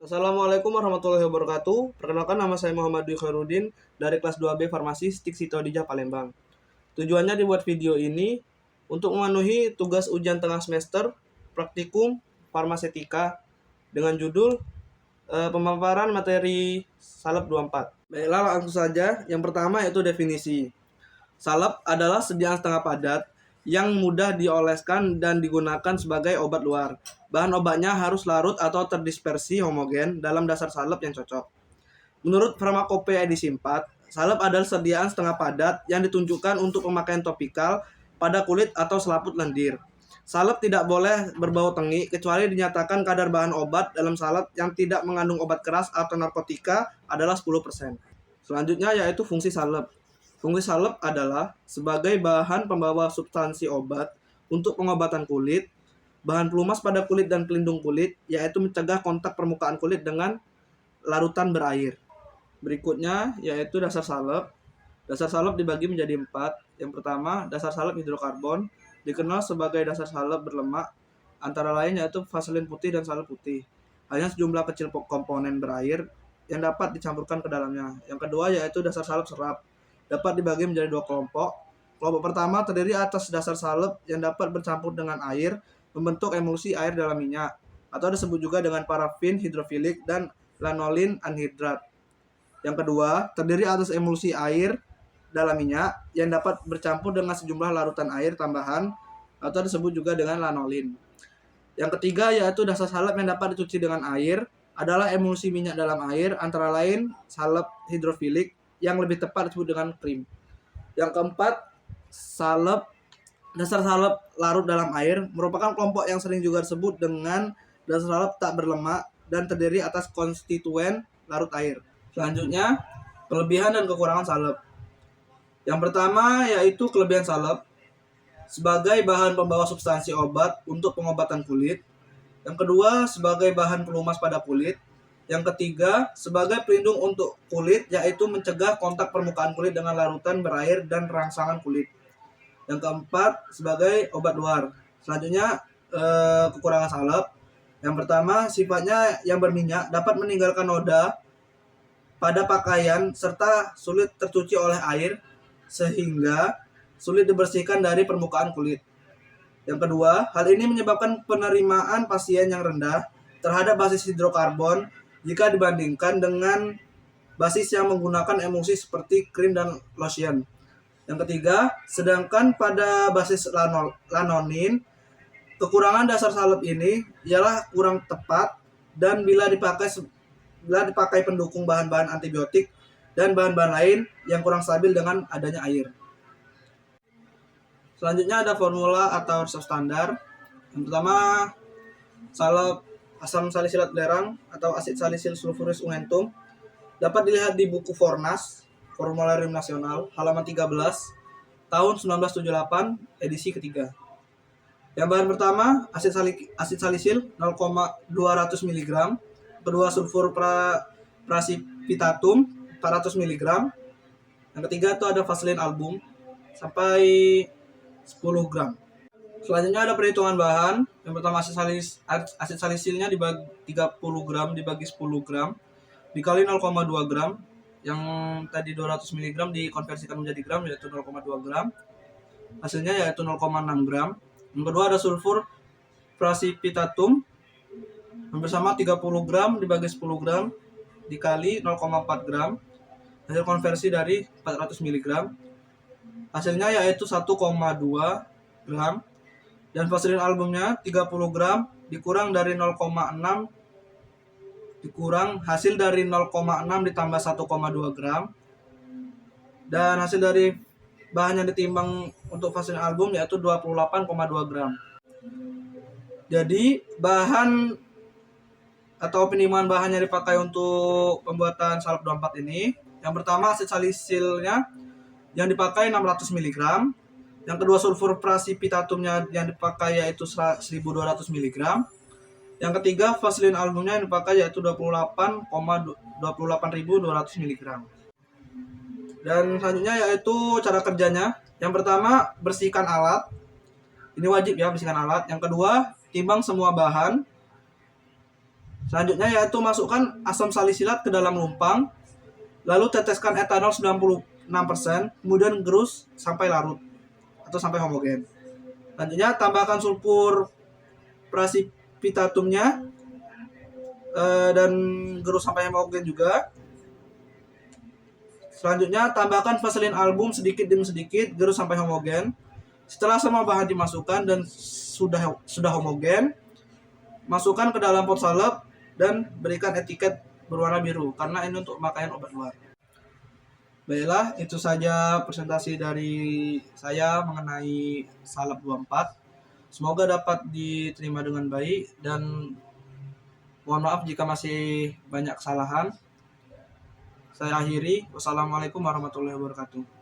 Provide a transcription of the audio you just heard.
Assalamualaikum warahmatullahi wabarakatuh. Perkenalkan, nama saya Muhammad Dwi Khairuddin dari kelas 2B Farmasi Stik Sitodija Palembang. Tujuannya dibuat video ini untuk memenuhi tugas ujian tengah semester praktikum farmasetika dengan judul pemaparan materi Salep 24. Baiklah, langsung saja. Yang pertama yaitu definisi. Salep adalah sediaan setengah padat yang mudah dioleskan dan digunakan sebagai obat luar. Bahan obatnya harus larut atau terdispersi homogen dalam dasar salep yang cocok. Menurut Farmakopeia edisi 4, salep adalah sediaan setengah padat yang ditunjukkan untuk pemakaian topikal pada kulit atau selaput lendir. Salep tidak boleh berbau tengi kecuali dinyatakan kadar bahan obat dalam salep yang tidak mengandung obat keras atau narkotika adalah 10%. Selanjutnya yaitu fungsi salep. Fungsi salep adalah sebagai bahan pembawa substansi obat untuk pengobatan kulit, bahan pelumas pada kulit dan pelindung kulit, yaitu mencegah kontak permukaan kulit dengan larutan berair. Berikutnya yaitu dasar salep. Dasar salep dibagi menjadi 4. Yang pertama, dasar salep hidrokarbon, dikenal sebagai dasar salep berlemak, antara lain yaitu vaselin putih dan salep putih. Hanya sejumlah kecil komponen berair yang dapat dicampurkan ke dalamnya. Yang kedua yaitu dasar salep serap, dapat dibagi menjadi 2 kelompok. Kelompok pertama terdiri atas dasar salep yang dapat bercampur dengan air membentuk emulsi air dalam minyak, atau disebut juga dengan parafin hidrofilik dan lanolin anhidrat. Yang kedua terdiri atas emulsi air dalam minyak yang dapat bercampur dengan sejumlah larutan air tambahan, atau disebut juga dengan lanolin. Yang ketiga yaitu dasar salep yang dapat dicuci dengan air, adalah emulsi minyak dalam air, antara lain salep hidrofilik yang lebih tepat disebut dengan krim. Yang keempat, dasar salep larut dalam air merupakan kelompok yang sering juga disebut dengan dasar salep tak berlemak dan terdiri atas konstituen larut air. Selanjutnya, kelebihan dan kekurangan salep. Yang pertama yaitu kelebihan salep sebagai bahan pembawa substansi obat untuk pengobatan kulit. Yang kedua, sebagai bahan pelumas pada kulit. Yang ketiga, sebagai pelindung untuk kulit, yaitu mencegah kontak permukaan kulit dengan larutan berair dan rangsangan kulit. Yang keempat, sebagai obat luar. Selanjutnya, kekurangan salep. Yang pertama, sifatnya yang berminyak, dapat meninggalkan noda pada pakaian serta sulit tercuci oleh air, sehingga sulit dibersihkan dari permukaan kulit. Yang kedua, hal ini menyebabkan penerimaan pasien yang rendah terhadap basis hidrokarbon jika dibandingkan dengan basis yang menggunakan emulsi seperti krim dan lotion. Yang ketiga, sedangkan pada basis lanonin, kekurangan dasar salep ini ialah kurang tepat dan bila dipakai pendukung bahan-bahan antibiotik dan bahan-bahan lain yang kurang stabil dengan adanya air. Selanjutnya ada formula atau resep standar. Yang pertama, salep asam salisilat belerang atau asid salisil sulfuris ungentum dapat dilihat di buku Fornas, Formularium Nasional, halaman 13, tahun 1978, edisi ketiga. Yang bahan pertama, asid salisil 0,200 mg, kedua sulfur precipitatum 400 mg, yang ketiga itu ada vaselin album sampai 10 gram. Selanjutnya ada perhitungan bahan. Yang pertama, asid salisilnya dibagi 30 gram dibagi 10 gram dikali 0,2 gram. Yang tadi 200 mg dikonversikan menjadi gram yaitu 0,2 gram. Hasilnya yaitu 0,6 gram. Yang kedua ada sulfur precipitatum hampir sama 30 gram dibagi 10 gram dikali 0,4 gram. Hasil konversi dari 400 mg. Hasilnya yaitu 1,2 gram. Dan vaselin albumnya 30 gram dikurang dari 0,6 dikurang hasil dari 0,6 ditambah 1,2 gram. Dan hasil dari bahan yang ditimbang untuk vaselin album yaitu 28,2 gram. Jadi bahan atau penimbangan bahan yang dipakai untuk pembuatan salep 24 ini, yang pertama asid salisilnya yang dipakai 600 mg, yang kedua sulfur precipitatumnya yang dipakai yaitu 1200 mg, yang ketiga vaselin albumnya yang dipakai yaitu 28.200 mg. Dan selanjutnya yaitu cara kerjanya. Yang pertama, bersihkan alat. Ini wajib ya, bersihkan alat. Yang kedua, timbang semua bahan. Selanjutnya yaitu masukkan asam salisilat ke dalam lumpang, lalu teteskan etanol 96%, kemudian gerus sampai larut atau sampai homogen. Selanjutnya tambahkan sulfur precipitatumnya dan gerus sampai homogen juga. Selanjutnya tambahkan vaselin album sedikit demi sedikit, gerus sampai homogen. Setelah semua bahan dimasukkan dan sudah homogen, masukkan ke dalam pot salep dan berikan etiket berwarna biru karena ini untuk pemakaian obat luar. Baiklah, itu saja presentasi dari saya mengenai salep 24. Semoga dapat diterima dengan baik dan mohon maaf jika masih banyak kesalahan. Saya akhiri. Wassalamualaikum warahmatullahi wabarakatuh.